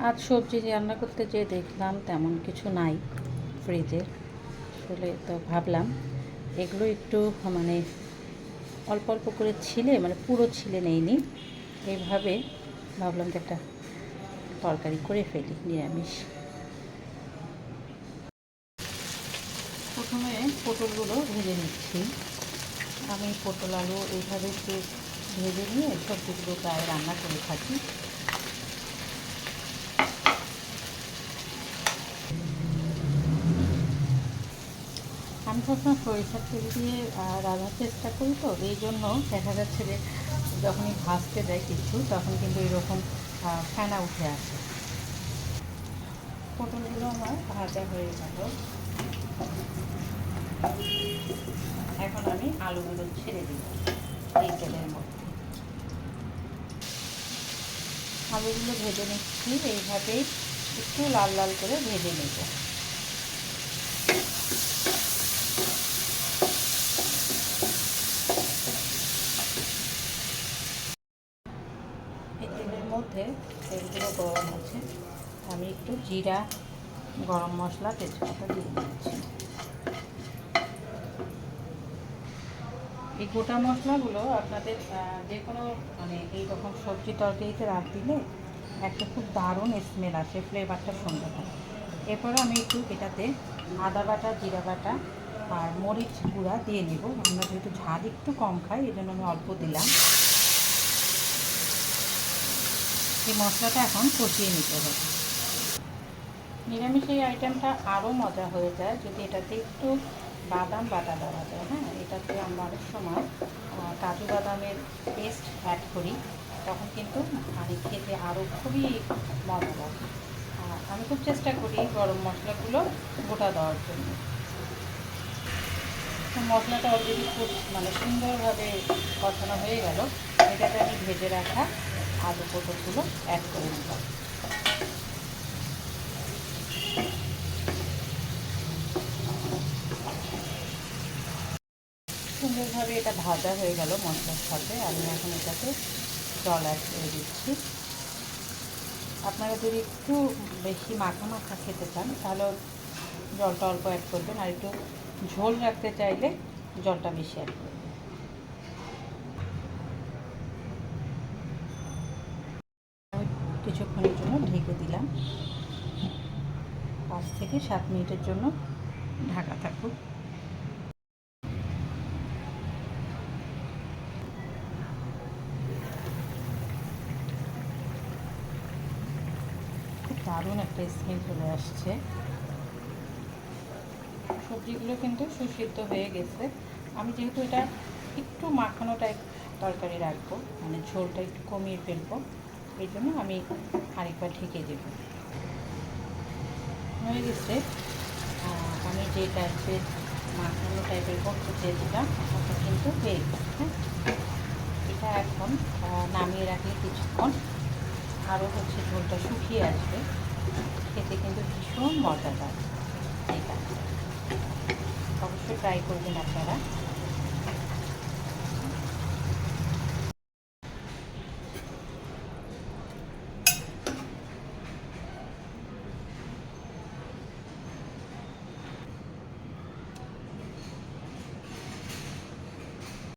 আজ সবজি রান্না করতে যেয়ে দেখলাম তেমন কিছু নাই ফ্রিজে। আসলে তো ভাবলাম এগুলো একটু মানে অল্প অল্প করে ছিলে, মানে পুরো ছিলে নেইনি, এইভাবে ভাবলাম যে একটা তরকারি করে ফেলি নিরামিষ। প্রথমে পটলগুলো ভেজে নিচ্ছি। আমি পটল আলু এইভাবে একটু ভেজে নিয়ে সবজিগুলো প্রায় রান্না করে থাকি। আমি সবসময় সরিষার তেল দিয়ে রান্নার চেষ্টা করি, তো এই জন্য দেখা যাচ্ছে যে যখনই ভাজতে যাই কিছু, তখন কিন্তু এরকম ফেনা উঠে আসে। পটলগুলো আমার ভাজা হয়ে গেল। এখন আমি আলুগুলো ছেড়ে দিই এই তেলের মধ্যে। আলুগুলো ভেজে নিচ্ছি, এইভাবেই একটু লাল লাল করে ভেজে নেব। এই তেলের মধ্যে তেলগুলো গরম আছে, আমি একটু জিরা, গরম মশলা, তেজপাতা দিয়ে দিচ্ছি। এই গোটা মশলাগুলো আপনাদের যে কোনো মানে এইরকম সবজি তরকারিতে রাখ দিলে একটা খুব দারুণ স্মেল আসে, ফ্লেভারটা সুন্দর হয়। এরপরে আমি একটু এটাতে আদা বাটা, জিরা বাটা আর মরিচ গুঁড়া দিয়ে নেব। আমরা যেহেতু ঝাল একটু কম খাই, এই জন্য আমি অল্প দিলাম। এই মশলাটা এখন কষিয়ে নিতে হবে। নিরামিষ এই আইটেমটা আরও মজা হয়ে যায় যদি এটাতে একটু বাদাম বাটা দেওয়া যায়। হ্যাঁ, এটাতে আমরা অনেক সময় কাজু বাদামের পেস্ট অ্যাড করি, তখন কিন্তু মানে খেতে আরও খুবই মজা লাগে। আমি খুব চেষ্টা করি গরম মশলাগুলো গোটা দেওয়ার জন্য। মশলাটা অলরেডি খুব মানে সুন্দরভাবে কষানো হয়ে গেল। এটাতে আমি ভেজে রাখা আলু পটলগুলো অ্যাড করে নিলাম। সুন্দরভাবে এটা ভাজা হয়ে গেল মশলার সাথে। আমি এখন এটাতে জল অ্যাড করে দিচ্ছি। আপনারা যদি একটু বেশি মাখা মাখা খেতে চান তাহলে জলটা অল্প অ্যাড করবেন, আর একটু ঝোল রাখতে চাইলে জলটা বেশি অ্যাড করবেন। আমি কিছুক্ষণের জন্য ঢেকে দিলাম, 5 থেকে 7 মিনিটের জন্য ঢাকা থাকুক। দারুণ একটা স্মেল চলে আসছে। সবজিগুলো কিন্তু সুসিদ্ধ হয়ে গেছে। আমি যেহেতু এটা একটু মাখানো টাইপ তরকারি রাখবো, মানে ঝোলটা একটু কমিয়ে ফেলবো, এই জন্য আমি আরেকবার ঢেকে দেব। হয়ে গেছে। আমি যে টাইপের মাখানো টাইপের করতে চেয়েছিলাম ওটা কিন্তু হয়ে গেছে। হ্যাঁ, এটা এখন নামিয়ে রাখলে কিছুক্ষণ আরও ঝোলটা শুকিয়ে আসবে, খেতে কিন্তু ভীষণ মজাদার। ঠিক আছে, অবশ্যই ট্রাই করবেন আপনারা।